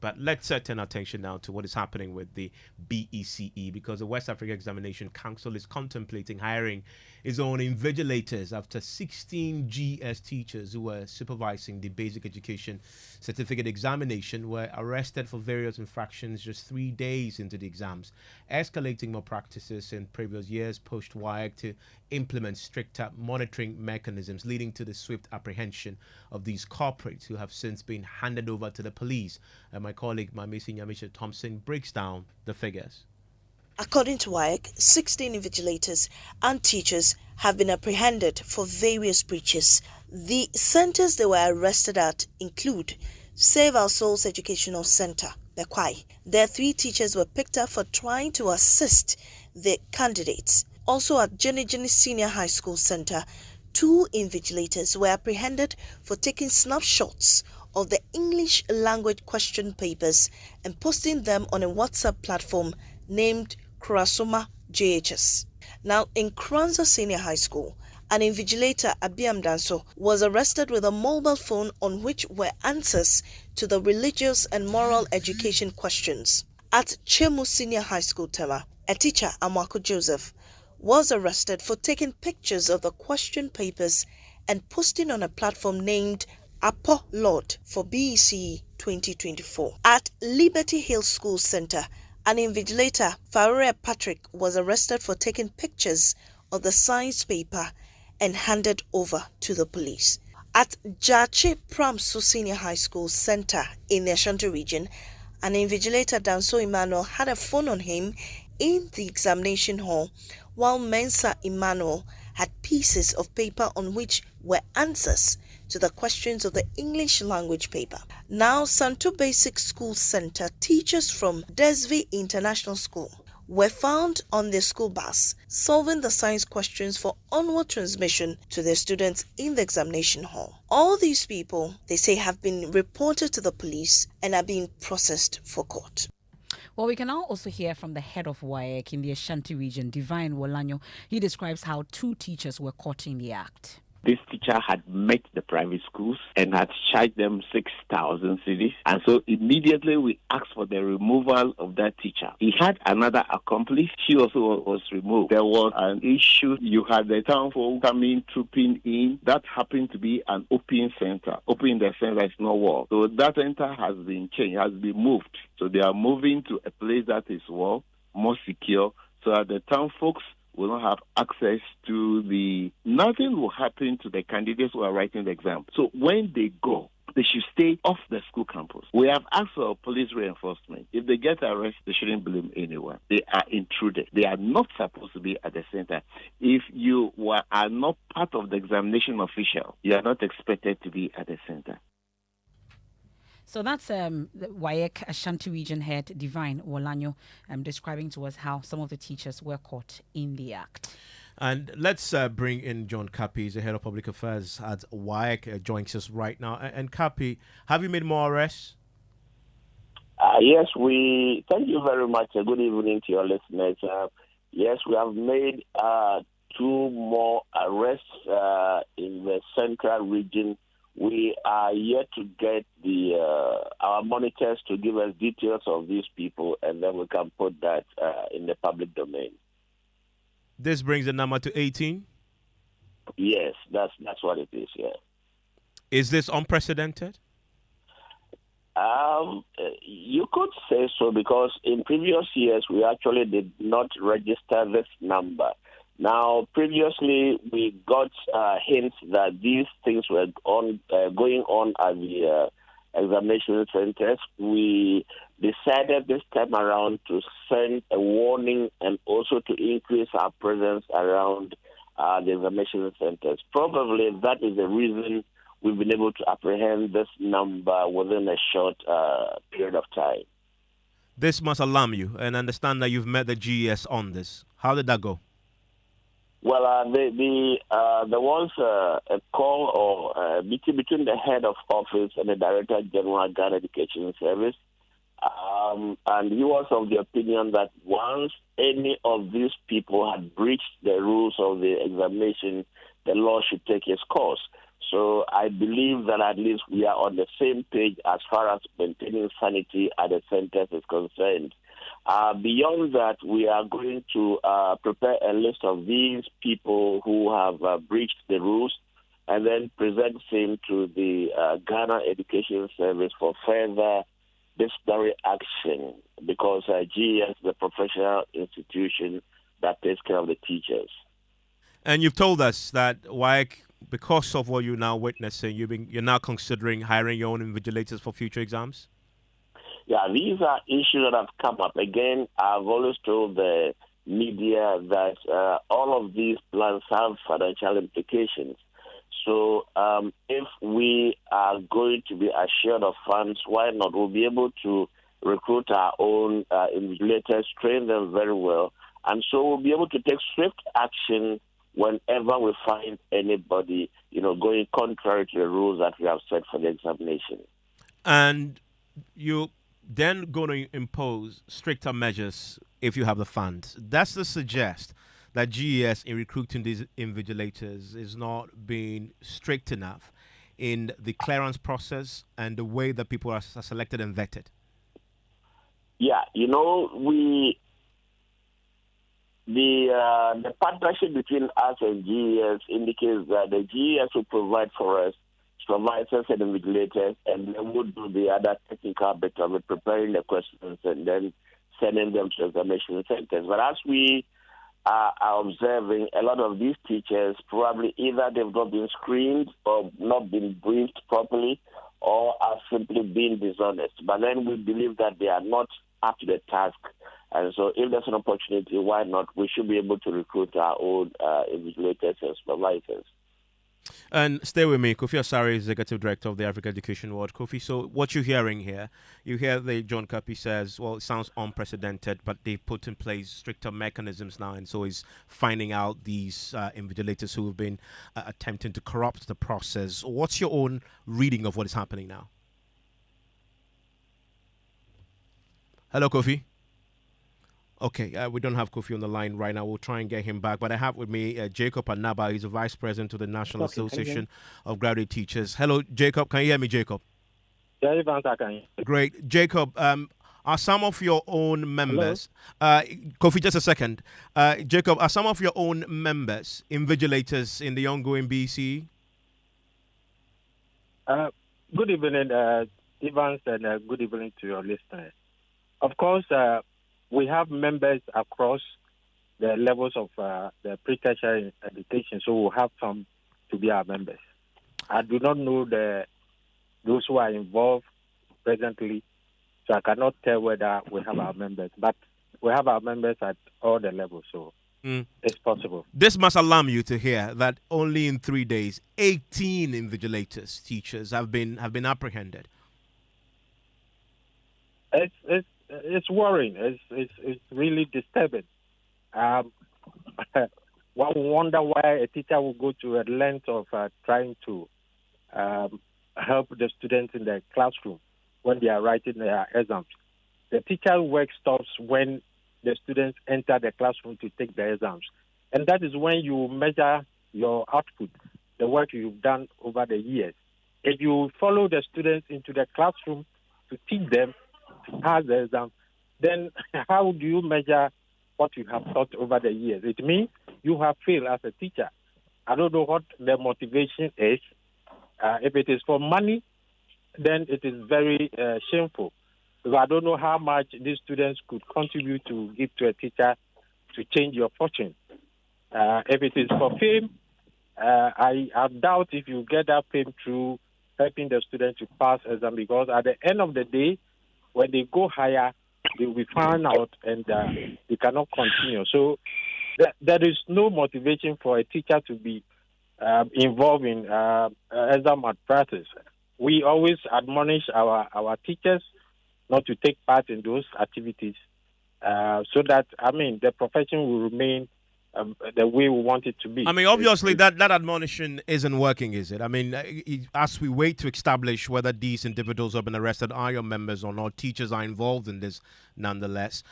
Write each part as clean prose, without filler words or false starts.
But let's turn attention now to what is happening with the BECE, because the West Africa Examination Council is contemplating hiring its own invigilators after 16 GS teachers who were supervising the basic education certificate examination were arrested for various infractions just 3 days into the exams, escalating more practices in previous years pushed WAEC to implement stricter monitoring mechanisms, leading to the swift apprehension of these corporates who have since been handed over to the police. And my colleague, Mamisi Nyamisha Thompson, breaks down the figures. According to WAEC, 16 invigilators and teachers have been apprehended for various breaches. The centers they were arrested at include Save Our Souls Educational Center, BECE. Their 3 teachers were picked up for trying to assist the candidates. Also at Jenny Senior High School Center, 2 invigilators were apprehended for taking snapshots of the English language question papers and posting them on a WhatsApp platform named Kurasoma JHS. Now, in Kranza Senior High School, an invigilator, Abiam Danso, was arrested with a mobile phone on which were answers to the religious and moral education questions. At Chemu Senior High School, Tema, a teacher, Amwako Joseph, was arrested for taking pictures of the question papers and posting on a platform named Apo Lord for BECE 2024. At Liberty Hill School Center, an invigilator, Farouk Patrick, was arrested for taking pictures of the science paper and handed over to the police. At Jache Pramso Senior High School Center in the Ashanti region, an invigilator, Danso Emmanuel, had a phone on him in the examination hall, while Mensa Emmanuel had pieces of paper on which were answers to the questions of the English language paper. Now, Santo Basic School Center teachers from Desvi International School were found on their school bus solving the science questions for onward transmission to their students in the examination hall. All these people, they say, have been reported to the police and are being processed for court. Well, we can now also hear from the head of WAEC in the Ashanti region, Divine Wolanyo. He describes how 2 teachers were caught in the act. This teacher had met the private schools and had charged them 6,000 cedis. And so immediately we asked for the removal of that teacher. He had another accomplice. She also was removed. There was an issue. You had the town folk coming, trooping in. That happened to be an open center. Open in the sense that it's no wall. So that center has been changed, has been moved. So they are moving to a place that is wall, more secure, so that the town folks will not have access to nothing will happen to the candidates who are writing the exam. So when they go, they should stay off the school campus. We have asked for police reinforcement. If they get arrested, they shouldn't blame anyone. They are intruded. They are not supposed to be at the center. If you are not part of the examination official, you are not expected to be at the center. So that's the WAEC Ashanti region head, Divine Wolanyo, describing to us how some of the teachers were caught in the act. And let's bring in John Kapi, he's the head of public affairs at WAEC, joins us right now. And Kapi, have you made more arrests? Yes, thank you very much. Good evening to your listeners. Yes, we have made 2 more arrests in the central region. We are yet to get our monitors to give us details of these people, and then we can put that in the public domain. This brings the number to 18? Yes, that's what it is, yeah. Is this unprecedented? You could say so, because in previous years, we actually did not register this number. Now, previously, we got hints that these things were going on at the examination centers. We decided this time around to send a warning and also to increase our presence around the examination centers. Probably that is the reason we've been able to apprehend this number within a short period of time. This must alarm you, and understand that you've met the GES on this. How did that go? Well, there was a call or a meeting between the head of office and the Director General Ghana Education Service, and he was of the opinion that once any of these people had breached the rules of the examination, the law should take its course. So I believe that at least we are on the same page as far as maintaining sanity at the centers is concerned. Beyond that, we are going to prepare a list of these people who have breached the rules and then present same to the Ghana Education Service for further disciplinary action, because GES is the professional institution that takes care of the teachers. And you've told us that WAEC, because of what you're now witnessing, you're now considering hiring your own invigilators for future exams? Yeah, these are issues that have come up. Again, I've always told the media that all of these plans have financial implications. So if we are going to be assured of funds, why not? We'll be able to recruit our own invigilators, train them very well, and so we'll be able to take swift action whenever we find anybody, going contrary to the rules that we have set for the examination. And you then going to impose stricter measures if you have the funds. That's to suggest that GES in recruiting these invigilators is not being strict enough in the clearance process and the way that people are selected and vetted. Yeah, the partnership between us and GES indicates that the GES will provide for us supervisors and invigilators, and then we'll do the other technical bit of it, preparing the questions and then sending them to examination centers. But as we are observing, a lot of these teachers probably either they've not been screened or not been briefed properly, or are simply being dishonest. But then we believe that they are not up to the task. And so if there's an opportunity, why not? We should be able to recruit our own invigilators and supervisors. And stay with me. Kofi Asare is Executive Director of the Africa Education World. Kofi, so what you're hearing here, you hear John Kapi says, well, it sounds unprecedented, but they put in place stricter mechanisms now, and so he's finding out these invigilators who have been attempting to corrupt the process. What's your own reading of what is happening now? Hello, Kofi. Okay, we don't have Kofi on the line right now. We'll try and get him back. But I have with me Jacob Anaba. He's a vice president of the National Association of Graduate Teachers. Hello, Jacob. Can you hear me, Jacob? Yeah, I can. Great. Jacob, are some of your own members... Kofi, just a second. Jacob, are some of your own members invigilators in the ongoing BECE? Good evening, Evans, and good evening to your listeners. Of course, we have members across the levels of the pre-tertiary education, so we'll have some to be our members. I do not know those who are involved presently, so I cannot tell whether we have our members, but we have our members at all the levels, so it's possible. This must alarm you to hear that only in 3 days, 18 invigilators, teachers, have been apprehended. It's worrying. It's really disturbing. One wonder why a teacher will go to a length of trying to help the students in the classroom when they are writing their exams. The teacher's work stops when the students enter the classroom to take the exams. And that is when you measure your output, the work you've done over the years. If you follow the students into the classroom to teach them, pass the exam, then how do you measure what you have taught over the years? It means you have failed as a teacher. I don't know what the motivation is. If it is for money, then it is very shameful. Because I don't know how much these students could contribute to give to a teacher to change your fortune. If it is for fame, I doubt if you get that fame through helping the student to pass exam, because at the end of the day, when they go higher, they will be found out and they cannot continue. So there is no motivation for a teacher to be involved in exam malpractice. We always admonish our teachers not to take part in those activities so that, the profession will remain the way we want it to be. Obviously, that admonition isn't working, is it? As we wait to establish whether these individuals who have been arrested are your members or not, teachers are involved in this nonetheless.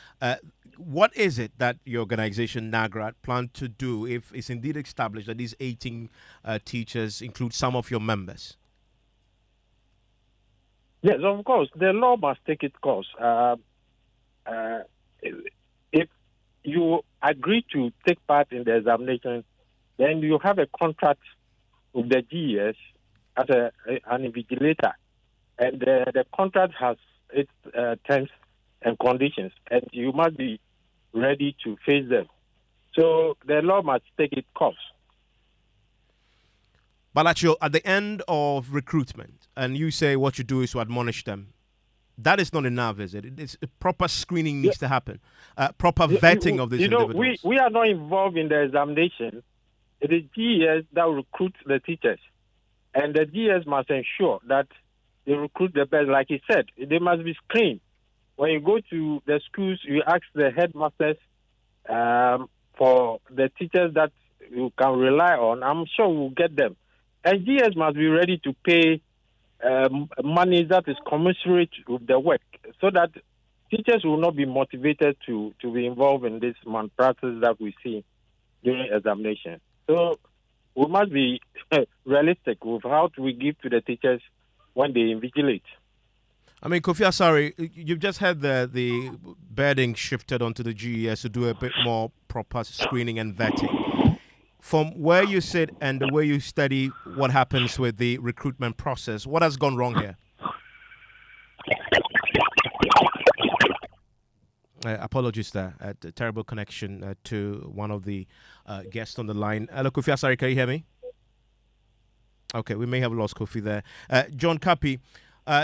what is it that your organization, NAGRAT, plan to do if it's indeed established that these 18 teachers include some of your members? Yes, of course. The law must take its course. If you agree to take part in the examination, then you have a contract with the GES as an invigilator. And the contract has its terms and conditions, and you must be ready to face them. So the law must take its course. But at the end of recruitment, and you say what you do is to admonish them, that is not enough, is it? It's a proper screening needs to happen, proper vetting of these individuals. We are not involved in the examination. It is GES that recruits the teachers, and the GES must ensure that they recruit the best. Like he said, they must be screened. When you go to the schools, you ask the headmasters for the teachers that you can rely on. I'm sure we'll get them. And GES must be ready to pay money that is commensurate with the work, so that teachers will not be motivated to be involved in this malpractice that we see during examination. So we must be realistic with how we give to the teachers when they invigilate. I mean, Kofi Asare, you've just had the bedding shifted onto the GES to do a bit more proper screening and vetting. From where you sit and the way you study what happens with the recruitment process, what has gone wrong here? Apologies there. A terrible connection to one of the guests on the line. Hello, Kofi Asare, can you hear me? Okay, we may have lost Kofi there. John Kapi,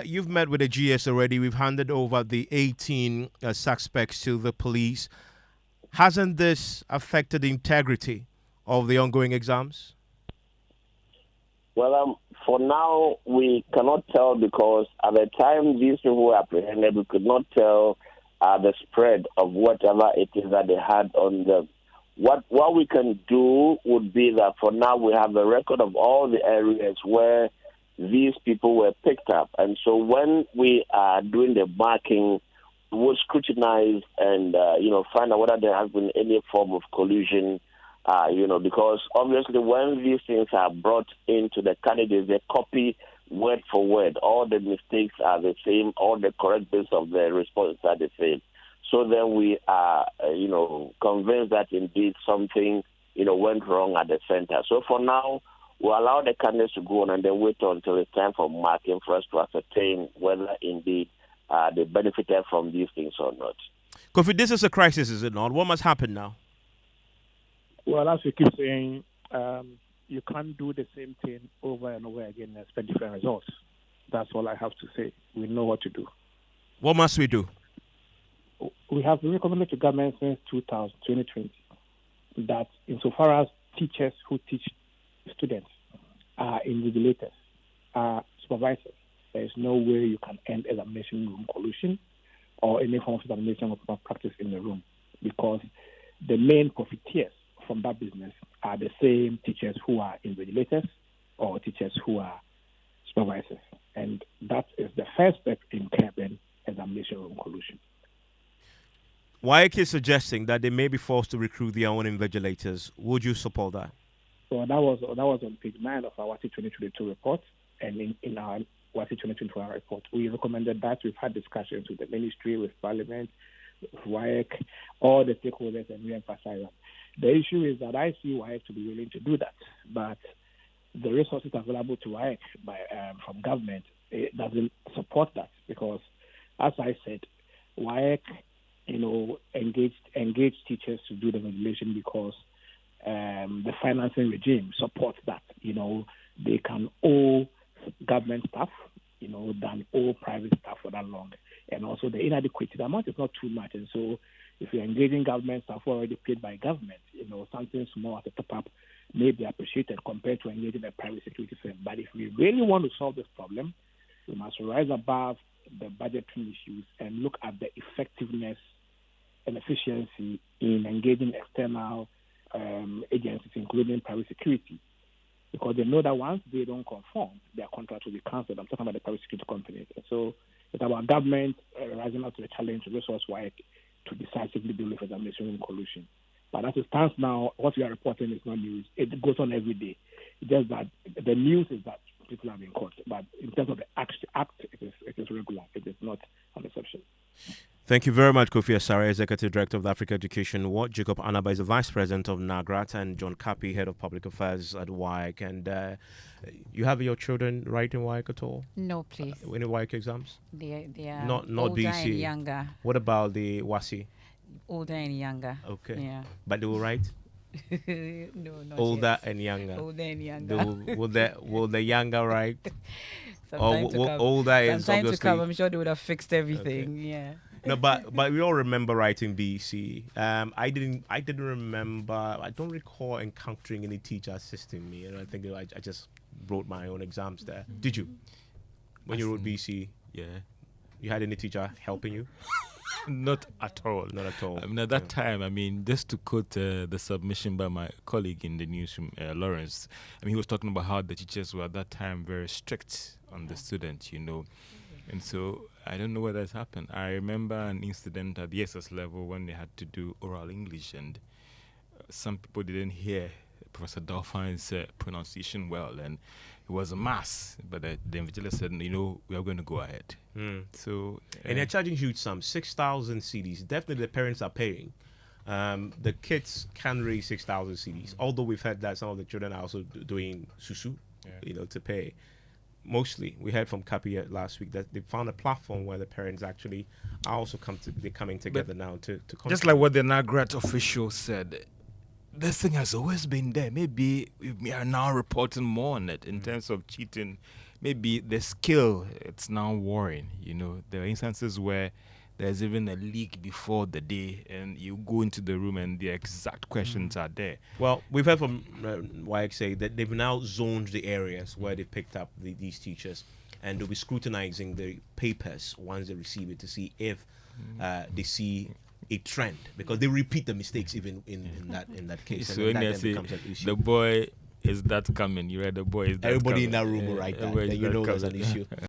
you've met with the GS already. We've handed over the 18 suspects to the police. Hasn't this affected the integrity of the ongoing exams? Well, for now, we cannot tell, because at the time these people were apprehended, we could not tell the spread of whatever it is that they had on them. What we can do would be that for now we have a record of all the areas where these people were picked up. And so when we are doing the marking, we will scrutinize and, find out whether there has been any form of collusion, because obviously when these things are brought into the candidates, they copy word for word. All the mistakes are the same. All the correct bits of the responses are the same. So then we are, convinced that indeed something, went wrong at the center. So for now, we'll allow the candidates to go on and then wait until it's time for marking for us to ascertain whether indeed they benefited from these things or not. Kofi, this is a crisis, is it not? What must happen now? Well, as we keep saying, you can't do the same thing over and over again and expect different results. That's all I have to say. We know what to do. What must we do? We have been recommended to government since 2020 that insofar as teachers who teach students are invigilators, are supervisors, there is no way you can end examination room collusion or any form of examination of malpractice in the room, because the main profiteers from that business are the same teachers who are invigilators or teachers who are supervisors. And that is the first step in curbing examination room collusion. WAEC is suggesting that they may be forced to recruit their own invigilators. Would you support that? So that was on page 9 of our WAEC 2022 report, and in our WAEC 2024 report, we recommended that. We've had discussions with the ministry, with Parliament, with WAEC, all the stakeholders, and we emphasize that. The issue is that I see WAEC to be willing to do that, but the resources available to WAEC from government, it doesn't support that, because, as I said, WAEC engaged teachers to do the regulation because the financing regime supports that. They can owe government staff, than owe private staff for that long. And also the inadequacy, the amount is not too much. And so if you're engaging government staff who are already paid by government, something small at the top-up may be appreciated compared to engaging a private security firm. But if we really want to solve this problem, we must rise above the budgetary issues and look at the effectiveness and efficiency in engaging external agencies, including private security, because they know that once they don't conform, their contract will be cancelled. I'm talking about the private security companies. And so it's about government rising up to the challenge to resource WAEC to decisively deal with examination collusion. But as it stands now, what we are reporting is not news. It goes on every day. It's just that the news is that people have been caught. But in terms of the act, it is regular. It is not an exception. Thank you very much, Kofi Asare, Executive Director of the Africa Education Award. Jacob Anaba is the Vice President of NAGRAT, and John Kapi, Head of Public Affairs at WAEC. And you have your children writing WAEC at all? No, please. Any WAEC exams? They are Not older BECE. and younger. What about the WASI? Older and younger. Okay. Yeah. But they will write? No, not Older yet. and younger. Older and younger. Will the younger write? Sometime to come. Older is Sometime to obviously... come, I'm sure they would have fixed everything. Okay. Yeah. No, but we all remember writing BECE. I didn't remember. I don't recall encountering any teacher assisting me. I think I just wrote my own exams there. Did you? When you wrote BECE? Yeah. You had any teacher helping you? Not at all. Not at all. I mean, at that time, just to quote the submission by my colleague in the newsroom, Lawrence, he was talking about how the teachers were at that time very strict on the student, And so I don't know whether it's happened. I remember an incident at the SS level when they had to do oral English, and some people didn't hear Professor Dolphine's pronunciation well, and it was a mass. But the invigilator said, we are going to go ahead. So and they're charging huge sums, 6,000 CDs. Definitely the parents are paying. The kids can raise 6,000 CDs, although we've heard that some of the children are also doing susu, to pay. Mostly, we heard from Kapi last week that they found a platform where the parents actually are also coming together now to just like what the NAGRAT official said, this thing has always been there. Maybe we are now reporting more on it in terms of cheating. Maybe the skill, it's now worrying. There are instances where there's even a leak before the day, and you go into the room and the exact questions are there. Well, we've heard from WAEC say that they've now zoned the areas where they picked up these teachers, and they'll be scrutinizing the papers once they receive it to see if they see a trend, because they repeat the mistakes even in that case. So when they say the boy is that coming, you read the boy is that everybody coming. in that room will write that, then you know there's an issue.